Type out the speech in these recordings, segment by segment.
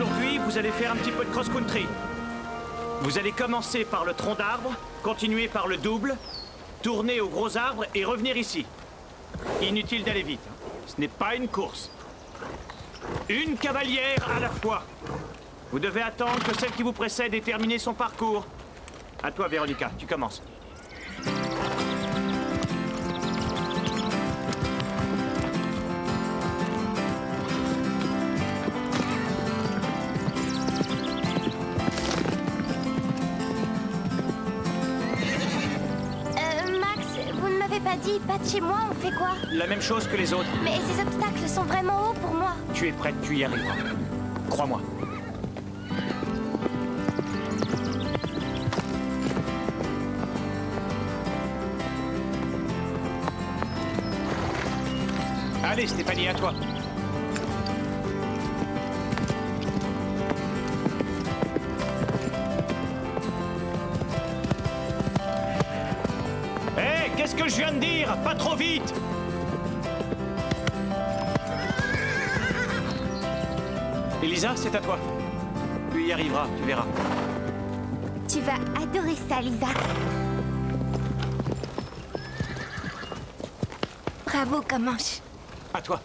Aujourd'hui, vous allez faire un petit peu de cross-country. Vous allez commencer par le tronc d'arbre, continuer par le double, tourner au gros arbre et revenir ici. Inutile d'aller vite. Ce n'est pas une course. Une cavalière à la fois. Vous devez attendre que celle qui vous précède ait terminé son parcours. À toi, Véronica, tu commences. Pas de chez moi, on fait quoi? La même chose que les autres. Mais ces obstacles sont vraiment hauts pour moi. Tu es prête, tu y arriveras. Crois-moi. Allez, Stéphanie, à toi. Qu'est-ce que je viens de dire? Pas trop vite! Elisa, c'est à toi. Tu y arriveras, tu verras. Tu vas adorer ça, Lisa. Bravo, Comanche. À toi.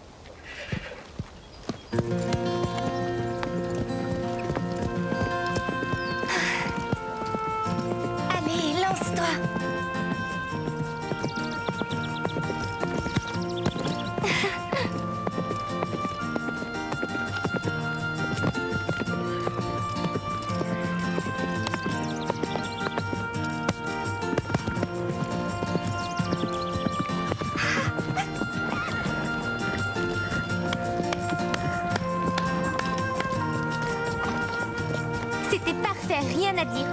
Allez, lance-toi. C'était parfait, rien à dire.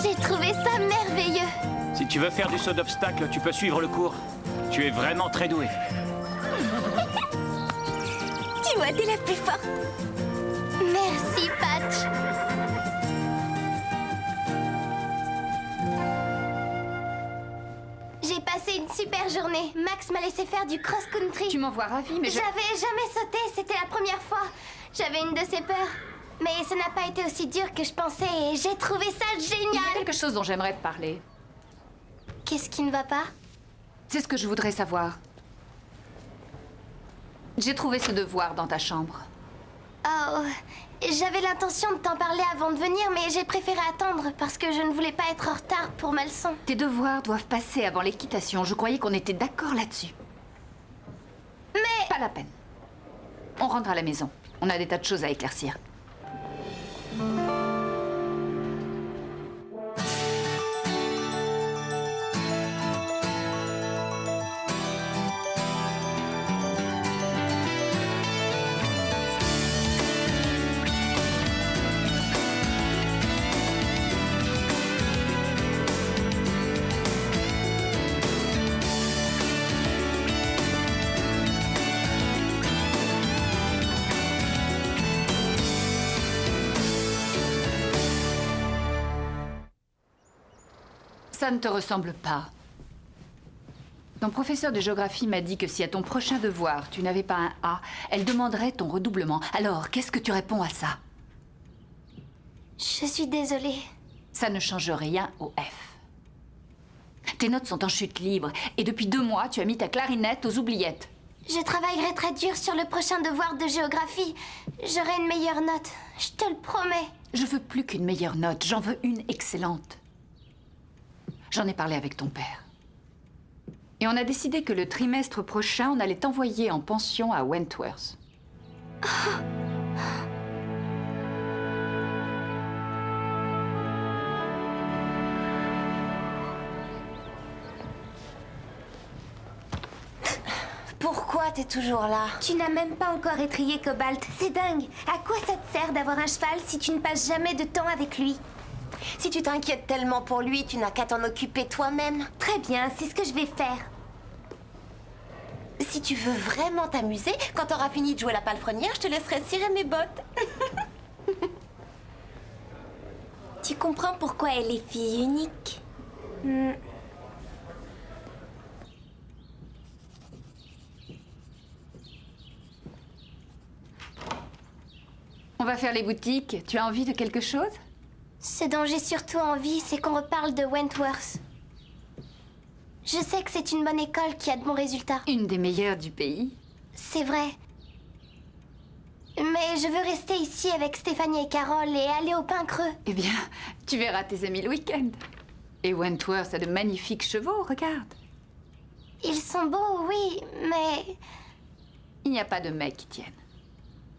J'ai trouvé ça merveilleux. Si tu veux faire du saut d'obstacle, tu peux suivre le cours. Tu es vraiment très douée. Tu vois, t'es la plus forte. Merci, Patch. J'ai passé une super journée. Max m'a laissé faire du cross-country. Tu m'en vois ravie, mais J'avais jamais sauté, c'était la première fois. J'avais une de ces peurs. Mais ça n'a pas été aussi dur que je pensais et j'ai trouvé ça Il y a génial. quelque chose dont j'aimerais te parler. Qu'est-ce qui ne va pas? C'est ce que je voudrais savoir. J'ai trouvé ce devoir dans ta chambre. Oh, j'avais l'intention de t'en parler avant de venir, mais j'ai préféré attendre parce que je ne voulais pas être en retard pour ma leçon. Tes devoirs doivent passer avant l'équitation. Je croyais qu'on était d'accord là-dessus. Mais... Pas la peine. On rentre à la maison. On a des tas de choses à éclaircir. Ça ne te ressemble pas. Ton professeur de géographie m'a dit que si à ton prochain devoir, tu n'avais pas un A, elle demanderait ton redoublement. Alors, qu'est-ce que tu réponds à ça? Je suis désolée. Ça ne change rien au F. Tes notes sont en chute libre, et depuis 2 mois, tu as mis ta clarinette aux oubliettes. Je travaillerai très dur sur le prochain devoir de géographie. J'aurai une meilleure note. Je te le promets. Je veux plus qu'une meilleure note, j'en veux une excellente. J'en ai parlé avec ton père. Et on a décidé que le trimestre prochain, on allait t'envoyer en pension à Wentworth. Pourquoi t'es toujours là? Tu n'as même pas encore étrillé Cobalt. C'est dingue. À quoi ça te sert d'avoir un cheval si tu ne passes jamais de temps avec lui? Si tu t'inquiètes tellement pour lui, tu n'as qu'à t'en occuper toi-même. Très bien, c'est ce que je vais faire. Si tu veux vraiment t'amuser, quand t'auras fini de jouer la palefrenière, je te laisserai cirer mes bottes. Tu comprends pourquoi elle est fille unique? On va faire les boutiques. Tu as envie de quelque chose? Ce dont j'ai surtout envie, c'est qu'on reparle de Wentworth. Je sais que c'est une bonne école qui a de bons résultats. Une des meilleures du pays. C'est vrai. Mais je veux rester ici avec Stéphanie et Carole et aller au Pain Creux. Eh bien, tu verras tes amis le week-end. Et Wentworth a de magnifiques chevaux, regarde. Ils sont beaux, oui, mais... Il n'y a pas de mecs qui tiennent.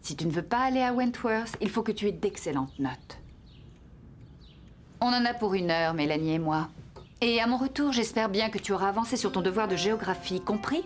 Si tu ne veux pas aller à Wentworth, il faut que tu aies d'excellentes notes. On en a pour 1 heure, Mélanie et moi. Et à mon retour, j'espère bien que tu auras avancé sur ton devoir de géographie, compris?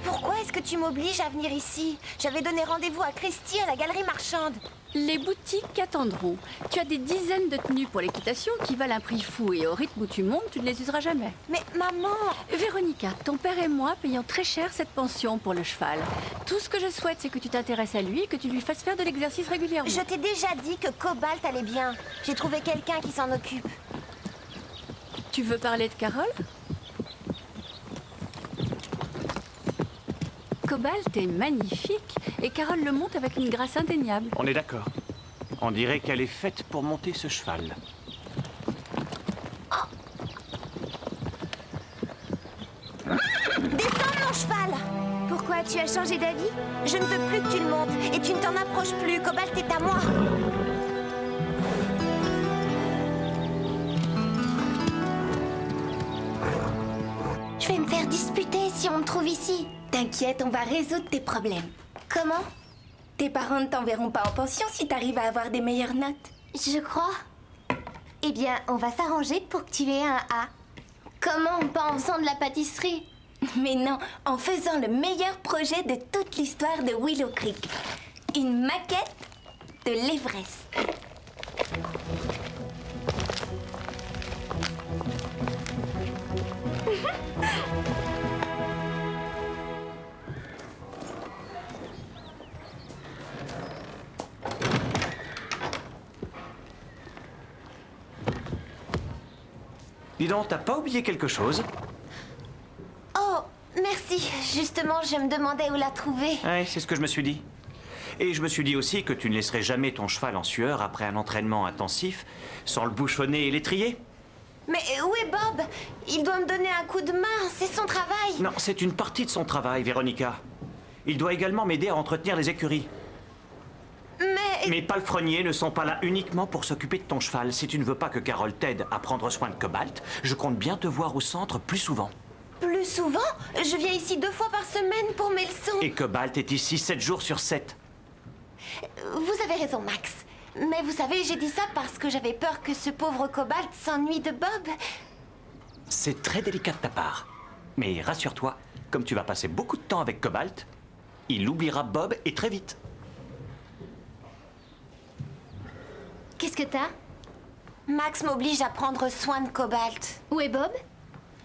Pourquoi est-ce que tu m'obliges à venir ici? J'avais donné rendez-vous à Christy à la galerie marchande. Les boutiques attendront. Tu as des dizaines de tenues pour l'équitation qui valent un prix fou et au rythme où tu montes, tu ne les useras jamais. Mais maman, Véronica, ton père et moi payons très cher cette pension pour le cheval. Tout ce que je souhaite, c'est que tu t'intéresses à lui et que tu lui fasses faire de l'exercice régulièrement. je t'ai déjà dit que Cobalt allait bien. J'ai trouvé quelqu'un qui s'en occupe. Tu veux parler de Carole? Cobalt est magnifique et Carole le monte avec une grâce indéniable. On est d'accord. On dirait qu'elle est faite pour monter ce cheval. Descends mon cheval! Pourquoi tu as changé d'avis? Je ne veux plus que tu le montes et tu ne t'en approches plus. Cobalt est à moi. Je vais me faire disputer si on me trouve ici. T'inquiète, on va résoudre tes problèmes. Comment? Tes parents ne t'enverront pas en pension si t'arrives à avoir des meilleures notes. Je crois. Eh bien, on va s'arranger pour que tu aies un A. Comment? Pas en faisant de la pâtisserie? Mais non, en faisant le meilleur projet de toute l'histoire de Willow Creek. Une maquette de l'Everest. Dis donc, t'as pas oublié quelque chose? Oh, merci. Justement, je me demandais où la trouver. Ouais, c'est ce que je me suis dit. Et je me suis dit aussi que tu ne laisserais jamais ton cheval en sueur après un entraînement intensif, sans le bouchonner et l'étrier. Mais où est Bob? Il doit me donner un coup de main. C'est son travail. Non, c'est une partie de son travail, Véronica. Il doit également m'aider à entretenir les écuries. Mais Mes palefreniers ne sont pas là uniquement pour s'occuper de ton cheval. Si tu ne veux pas que Carole t'aide à prendre soin de Cobalt, je compte bien te voir au centre plus souvent. plus souvent, je viens ici 2 fois par semaine pour mes leçons. Et Cobalt est ici 7 jours sur 7. Vous avez raison, Max. Mais vous savez, j'ai dit ça parce que j'avais peur que ce pauvre Cobalt s'ennuie de Bob. C'est très délicat de ta part. Mais rassure-toi, comme tu vas passer beaucoup de temps avec Cobalt, il oubliera Bob et très vite. Qu'est-ce que t'as? Max m'oblige à prendre soin de Cobalt. Où est Bob?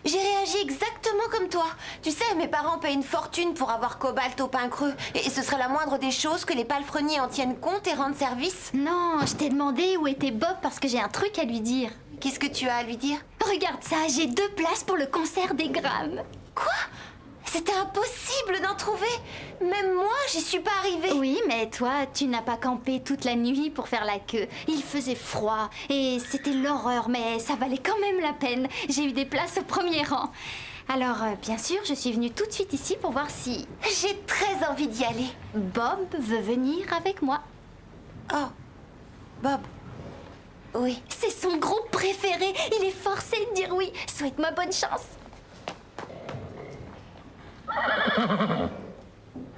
J'ai réagi exactement comme toi. Tu sais, mes parents payent une fortune pour avoir Cobalt au Pain Creux. Et ce serait la moindre des choses que les palefreniers en tiennent compte et rendent service. Non, je t'ai demandé où était Bob parce que j'ai un truc à lui dire. Qu'est-ce que tu as à lui dire? Regarde ça, j'ai 2 places pour le concert des Grammes. Quoi? C'était impossible d'en trouver. Même moi, j'y suis pas arrivée. Oui, mais toi, tu n'as pas campé toute la nuit pour faire la queue. Il faisait froid et c'était l'horreur, mais ça valait quand même la peine. J'ai eu des places au premier rang. Alors, bien sûr, je suis venue tout de suite ici pour voir si J'ai très envie d'y aller. Bob veut venir avec moi. Oh, Bob. Oui. C'est son groupe préféré. Il est forcé de dire oui. Souhaite-moi bonne chance.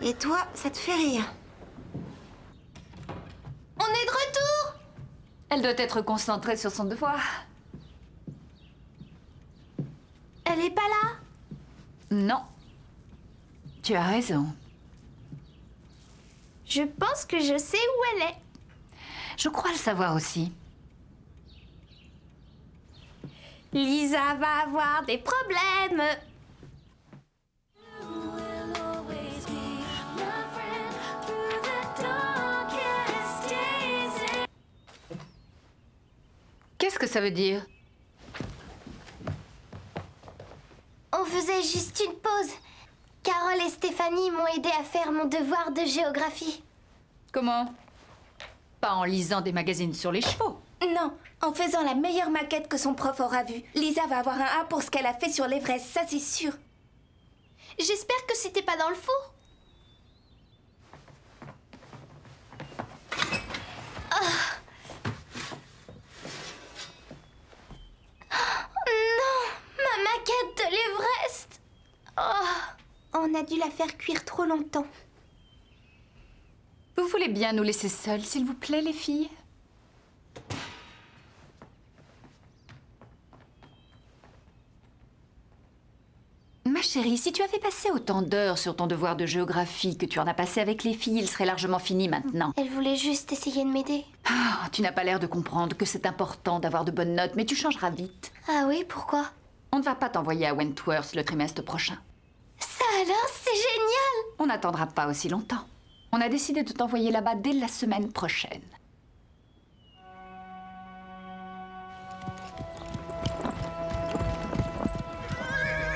Et toi, ça te fait rire? On est de retour. Elle doit être concentrée sur son devoir. Elle est pas là? Non. Tu as raison. Je pense que je sais où elle est. Je crois le savoir aussi. Lisa va avoir des problèmes. Qu'est-ce que ça veut dire? On faisait juste une pause. Carole et Stéphanie m'ont aidé à faire mon devoir de géographie. Comment? Pas en lisant des magazines sur les chevaux. Non, en faisant la meilleure maquette que son prof aura vue. Lisa va avoir un A pour ce qu'elle a fait sur l'Everest, ça c'est sûr. J'espère que c'était pas dans le faux. Non, ma maquette de l'Everest. On a dû la faire cuire trop longtemps. Vous voulez bien nous laisser seuls, s'il vous plaît, les filles? Ma chérie, si tu avais passé autant d'heures sur ton devoir de géographie que tu en as passé avec les filles, il serait largement fini maintenant. Elle voulait juste essayer de m'aider. Ah, tu n'as pas l'air de comprendre que c'est important d'avoir de bonnes notes, mais tu changeras vite. Ah oui, pourquoi? On ne va pas t'envoyer à Wentworth le trimestre prochain. Ça alors, c'est génial! On n'attendra pas aussi longtemps. On a décidé de t'envoyer là-bas dès la semaine prochaine.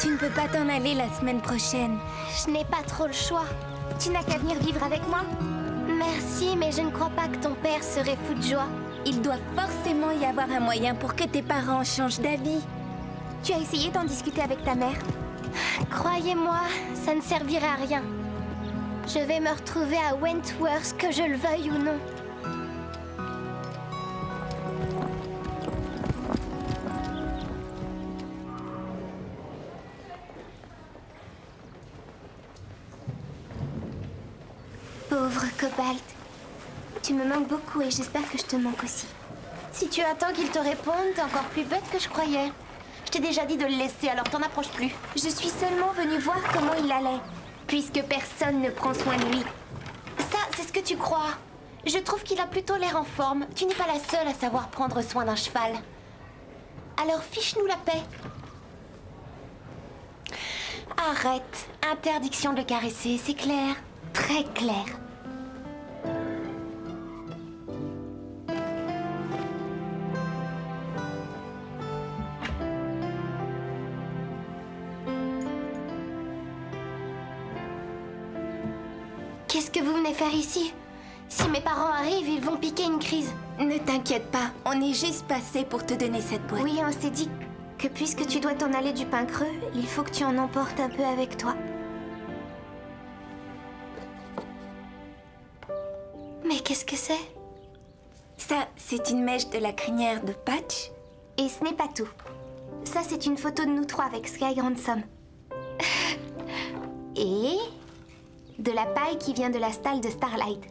Tu ne peux pas t'en aller la semaine prochaine. Je n'ai pas trop le choix. Tu n'as qu'à venir vivre avec moi. Merci, mais je ne crois pas que ton père serait fou de joie. Il doit forcément y avoir un moyen pour que tes parents changent d'avis. Tu as essayé d'en discuter avec ta mère? Croyez-moi, ça ne servirait à rien. Je vais me retrouver à Wentworth, que je le veuille ou non. Pauvre Cobalt. Tu me manques beaucoup et j'espère que je te manque aussi. Si tu attends qu'il te réponde, t'es encore plus bête que je croyais. Je t'ai déjà dit de le laisser, alors t'en approches plus. Je suis seulement venue voir comment il allait, puisque personne ne prend soin de lui. Ça, c'est ce que tu crois. Je trouve qu'il a plutôt l'air en forme. Tu n'es pas la seule à savoir prendre soin d'un cheval. Alors fiche-nous la paix. Arrête. Interdiction de le caresser, c'est clair. Très clair. Qu'est-ce que vous venez faire ici? Si mes parents arrivent, ils vont piquer une crise. Ne t'inquiète pas, on est juste passé pour te donner cette boîte. Oui, on s'est dit que puisque tu dois t'en aller du pain creux, il faut que tu en emportes un peu avec toi. Mais qu'est-ce que c'est? Ça, c'est une mèche de la crinière de Patch. Et ce n'est pas tout. Ça, c'est une photo de nous trois avec Sky Ransom. Et de la paille qui vient de la stalle de Starlight.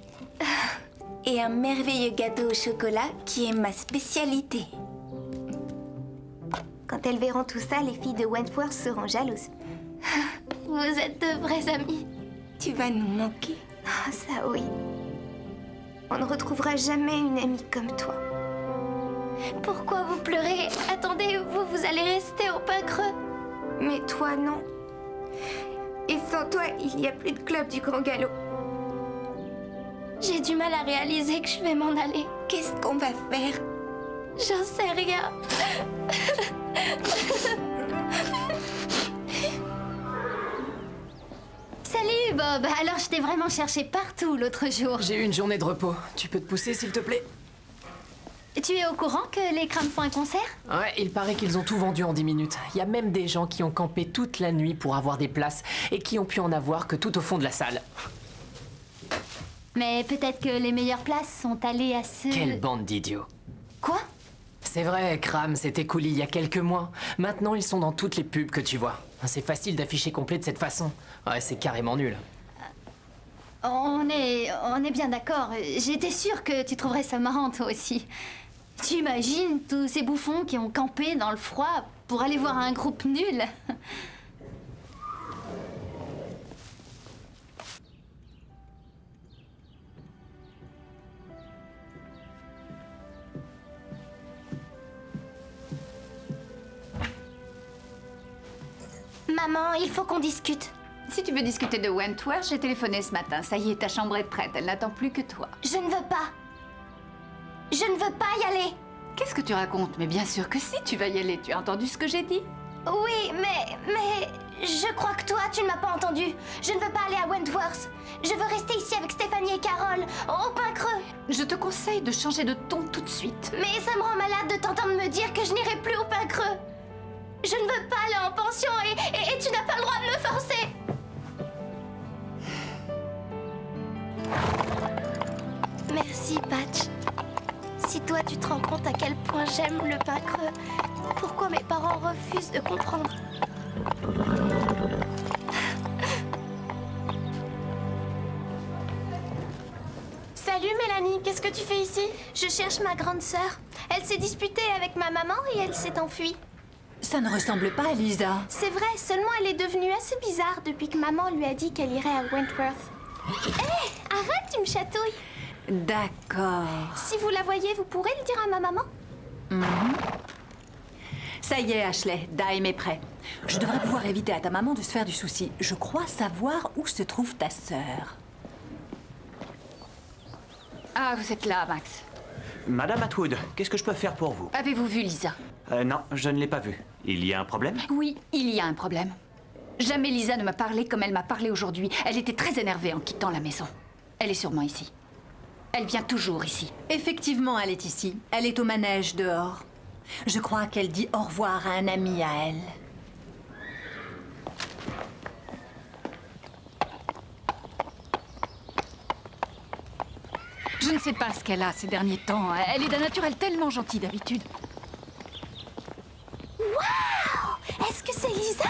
Et un merveilleux gâteau au chocolat qui est ma spécialité. Quand elles verront tout ça, les filles de Wentworth seront jalouses. Vous êtes de vrais amis. Tu vas nous manquer. Ah, ça oui. On ne retrouvera jamais une amie comme toi. Pourquoi vous pleurez? Attendez, vous allez rester au pain creux. Mais toi, non. Et sans toi, il n'y a plus de club du Grand Galop. J'ai du mal à réaliser que je vais m'en aller. Qu'est-ce qu'on va faire? J'en sais rien. Salut Bob. Alors je t'ai vraiment cherché partout l'autre jour. J'ai eu une journée de repos. Tu peux te pousser, s'il te plaît? Tu es au courant que les Crams font un concert? Ouais, il paraît qu'ils ont tout vendu en 10 minutes. Il y a même des gens qui ont campé toute la nuit pour avoir des places et qui ont pu en avoir que tout au fond de la salle. Mais peut-être que les meilleures places sont allées à ceux... Quelle bande d'idiots. Quoi? C'est vrai, Cram s'est écoulé il y a quelques mois. Maintenant, ils sont dans toutes les pubs que tu vois. C'est facile d'afficher complet de cette façon. Ouais, c'est carrément nul. On est bien d'accord. J'étais sûre que tu trouverais ça marrant, toi aussi. Tu imagines tous ces bouffons qui ont campé dans le froid pour aller voir un groupe nul? Maman, il faut qu'on discute. Si tu veux discuter de Wentworth, j'ai téléphoné ce matin. Ça y est, ta chambre est prête. Elle n'attend plus que toi. Je ne veux pas. Je ne veux pas y aller. Qu'est-ce que tu racontes? Mais bien sûr que si, tu vas y aller. Tu as entendu ce que j'ai dit? Oui, mais... Je crois que toi, tu ne m'as pas entendu. Je ne veux pas aller à Wentworth. Je veux rester ici avec Stéphanie et Carole, au Pin Creux. Je te conseille de changer de ton tout de suite. Mais ça me rend malade de t'entendre me dire que je n'irai plus au Pin Creux. Je ne veux pas aller en pension et tu n'as pas le droit de me forcer. Merci, Patch. Si toi, tu te rends compte à quel point j'aime le Pin Creux, pourquoi mes parents refusent de comprendre? Salut Mélanie, qu'est-ce que tu fais ici? Je cherche ma grande sœur. Elle s'est disputée avec ma maman et elle s'est enfuie. Ça ne ressemble pas à Lisa. C'est vrai, seulement elle est devenue assez bizarre depuis que maman lui a dit qu'elle irait à Wentworth. Hé, arrête, tu me chatouilles. D'accord. Si vous la voyez, vous pourrez le dire à ma maman? Ça y est, Ashley, Dime est prêt. Je devrais pouvoir éviter à ta maman de se faire du souci. Je crois savoir où se trouve ta sœur. Ah, vous êtes là, Max. Madame Atwood, qu'est-ce que je peux faire pour vous? Avez-vous vu Lisa? Non, je ne l'ai pas vue. Il y a un problème? Oui, il y a un problème. Jamais Lisa ne m'a parlé comme elle m'a parlé aujourd'hui. Elle était très énervée en quittant la maison. Elle est sûrement ici. Elle vient toujours ici. Effectivement, elle est ici. Elle est au manège dehors. Je crois qu'elle dit au revoir à un ami à elle. Je ne sais pas ce qu'elle a ces derniers temps. Elle est d'un naturel tellement gentil d'habitude. Waouh! Est-ce que c'est Lisa?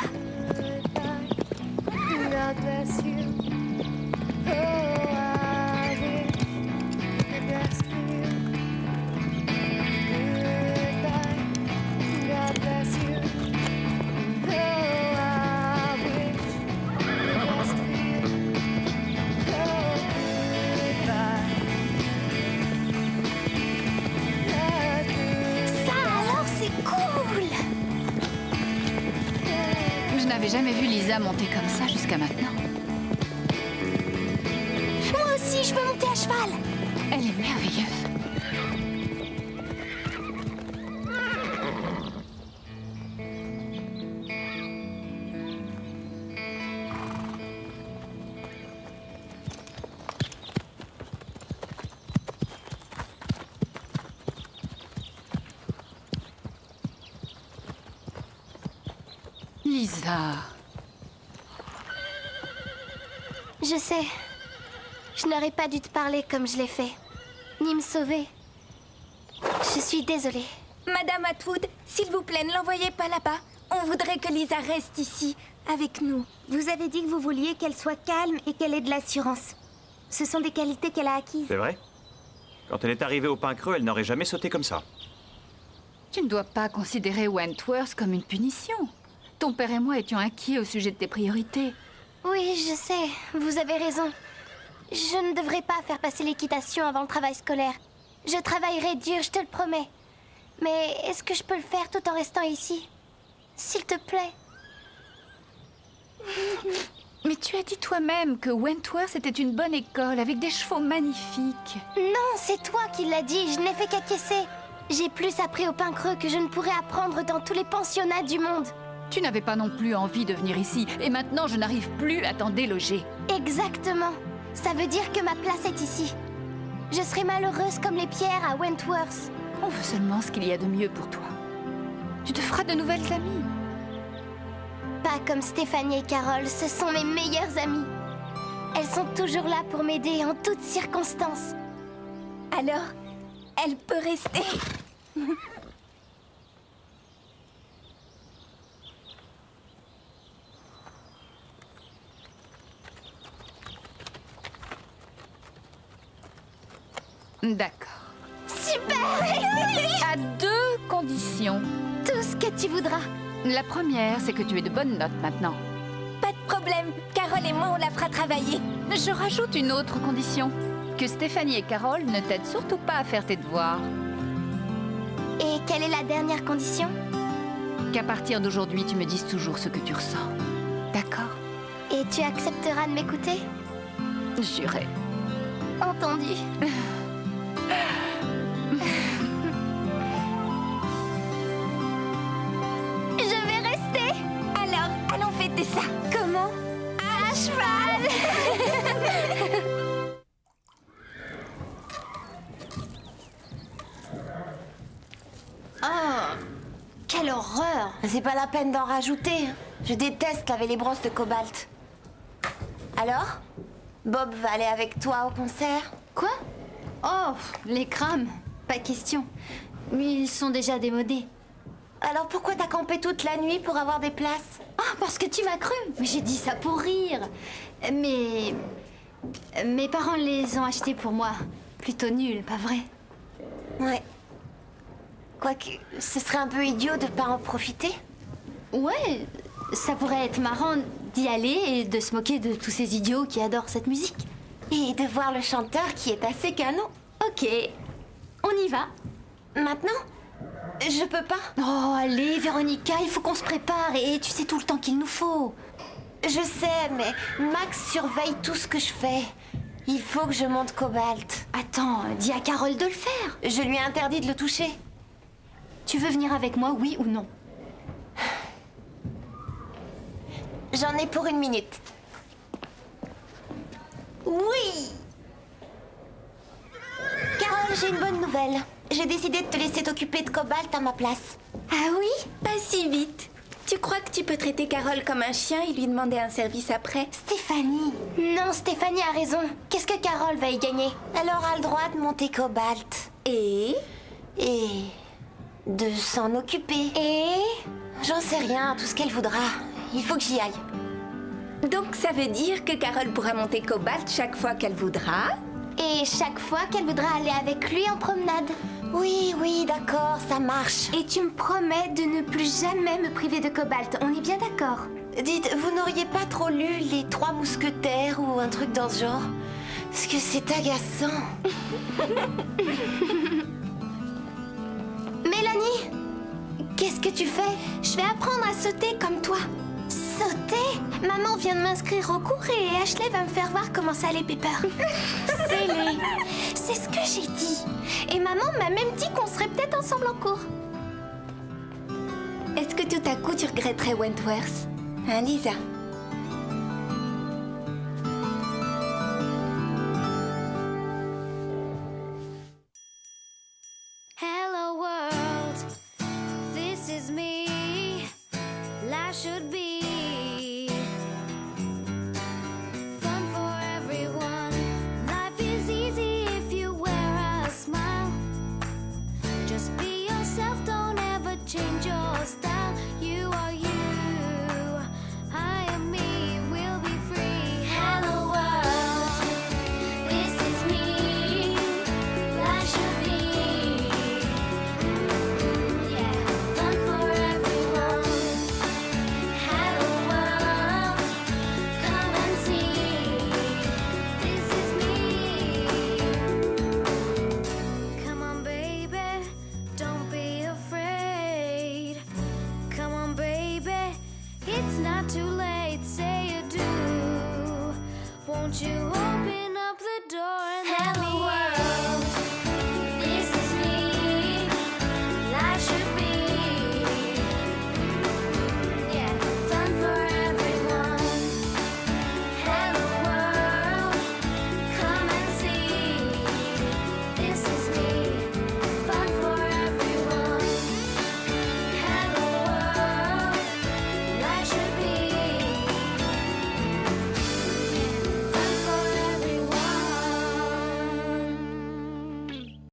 Je n'avais jamais vu Lisa monter comme ça jusqu'à maintenant. Moi aussi, je veux monter à cheval. Elle est merveilleuse. Lisa. Je sais. Je n'aurais pas dû te parler comme je l'ai fait. Ni me sauver. Je suis désolée. Madame Atwood, s'il vous plaît, ne l'envoyez pas là-bas. On voudrait que Lisa reste ici, avec nous. Vous avez dit que vous vouliez qu'elle soit calme et qu'elle ait de l'assurance. Ce sont des qualités qu'elle a acquises. C'est vrai? Quand elle est arrivée au Pin Creux, elle n'aurait jamais sauté comme ça. Tu ne dois pas considérer Wentworth comme une punition. Ton père et moi étions inquiets au sujet de tes priorités. Oui, je sais. Vous avez raison. Je ne devrais pas faire passer l'équitation avant le travail scolaire. Je travaillerai dur, je te le promets. Mais est-ce que je peux le faire tout en restant ici? S'il te plaît. Mais tu as dit toi-même que Wentworth était une bonne école avec des chevaux magnifiques. Non, c'est toi qui l'as dit. Je n'ai fait qu'acquiescer. J'ai plus appris au Pin Creux que je ne pourrais apprendre dans tous les pensionnats du monde. Tu n'avais pas non plus envie de venir ici, et maintenant je n'arrive plus à t'en déloger. Exactement. Ça veut dire que ma place est ici. Je serai malheureuse comme les pierres à Wentworth. On veut seulement ce qu'il y a de mieux pour toi. Tu te feras de nouvelles amies. Pas comme Stéphanie et Carole, ce sont mes meilleures amies. Elles sont toujours là pour m'aider en toutes circonstances. Alors, elle peut rester. D'accord. Super! À deux conditions. Tout ce que tu voudras. La première, c'est que tu aies de bonnes notes maintenant. Pas de problème. Carole et moi, on la fera travailler. Je rajoute une autre condition. Que Stéphanie et Carole ne t'aident surtout pas à faire tes devoirs. Et quelle est la dernière condition? Qu'à partir d'aujourd'hui, tu me dises toujours ce que tu ressens. D'accord. Et tu accepteras de m'écouter? Juré. Entendu. Je vais rester. Alors, allons fêter ça. Comment? À cheval. Oh, quelle horreur! C'est pas la peine d'en rajouter. Je déteste laver les brosses de cobalt. Alors? Bob va aller avec toi au concert? Quoi? Oh, les crames, pas question. Ils sont déjà démodés. Alors pourquoi t'as campé toute la nuit pour avoir des places? Ah, parce que tu m'as cru. Mais j'ai dit ça pour rire. Mais mes parents les ont achetés pour moi. Plutôt nuls, pas vrai? Ouais. Quoique, ce serait un peu idiot de pas en profiter. Ouais, ça pourrait être marrant d'y aller et de se moquer de tous ces idiots qui adorent cette musique. Et de voir le chanteur qui est assez canon. Ok, on y va. Maintenant? Je peux pas. Oh, allez, Véronica, il faut qu'on se prépare et tu sais tout le temps qu'il nous faut. Je sais, mais Max surveille tout ce que je fais. Il faut que je monte Cobalt. Attends, dis à Carole de le faire. Je lui ai interdit de le toucher. Tu veux venir avec moi, oui ou non? J'en ai pour 1 minute. Oui! Carole, j'ai une bonne nouvelle. J'ai décidé de te laisser t'occuper de Cobalt à ma place. Ah oui? Pas si vite. Tu crois que tu peux traiter Carole comme un chien et lui demander un service après? Stéphanie. Non, Stéphanie a raison. Qu'est-ce que Carole va y gagner? Elle aura le droit de monter Cobalt. Et de s'en occuper. Et J'en sais rien, tout ce qu'elle voudra. Il faut que j'y aille. donc ça veut dire que Carole pourra monter Cobalt chaque fois qu'elle voudra? Et chaque fois qu'elle voudra aller avec lui en promenade. Oui, oui, d'accord, ça marche. Et tu me promets de ne plus jamais me priver de Cobalt. On est bien d'accord? Dites, vous n'auriez pas trop lu Les 3 Mousquetaires ou un truc dans ce genre? Parce que c'est agaçant. Mélanie, qu'est-ce que tu fais? Je vais apprendre à sauter comme toi. Sauter? Maman vient de m'inscrire au cours et Ashley va me faire voir comment ça allait, Pepper. C'est ce que j'ai dit. Et maman m'a même dit qu'on serait peut-être ensemble en cours. Est-ce que tout à coup tu regretterais Wentworth? Hein, Lisa? Hello world, this is me. Life should be